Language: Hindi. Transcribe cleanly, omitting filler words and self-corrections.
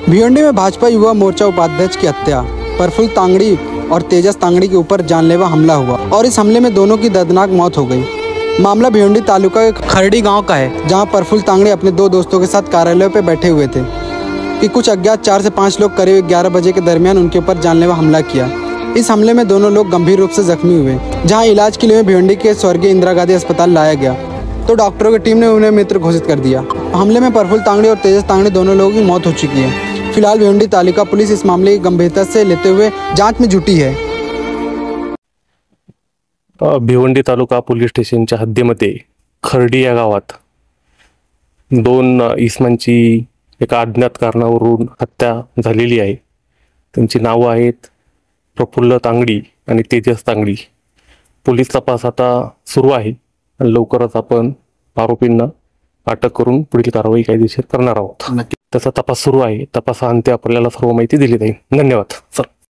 भिवंडी में भाजपा युवा मोर्चा उपाध्यक्ष की हत्या, प्रफुल्ल तांगड़ी और तेजस तांगड़ी के ऊपर जानलेवा हमला हुआ और इस हमले में दोनों की दर्दनाक मौत हो गई। मामला भिवंडी तालुका के खरड़ी गांव का है, जहां प्रफुल्ल तांगड़ी अपने 2 दोस्तों के साथ कार्यालय पर बैठे हुए थे कि कुछ अज्ञात 4 से 5 लोग करीब 11 बजे के दरमियान उनके ऊपर जानलेवा हमला किया। इस हमले में दोनों लोग गंभीर रूप से जख्मी हुए, जहां इलाज के लिए भिवंडी के स्वर्गीय इंदिरा गांधी अस्पताल लाया गया तो डॉक्टरों की टीम ने उन्हें मृत घोषित कर दिया। हमले में प्रफुल्ल तांगड़ी और तेजस तांगड़ी दोनों लोगों की मौत हो चुकी है। फिलहाल भिवंडी तालुका पुलिस इस मामले की गंभीरता से लेते हुए जांच में जुटी है। भिवंडी तालुका पोलीस स्टेशनच्या हद्दीमध्ये खर्डी या गावात 2 इसमांची एका अज्ञात कारणावरून हत्या झालेली आहे। त्यांची नावं आहेत प्रफुल्ल तांगडी आणि तेजस तांगडी। पोलीस तपास आता सुरू आहे आणि लवकरच आपण आरोपींना अटक करून पुढील कारवाई कायदेशीर करणार आहोत। त्याचा तपास सुरू आहे। तपासाअंती आपल्याला सर्व माहिती दिली जाईल। धन्यवाद सर।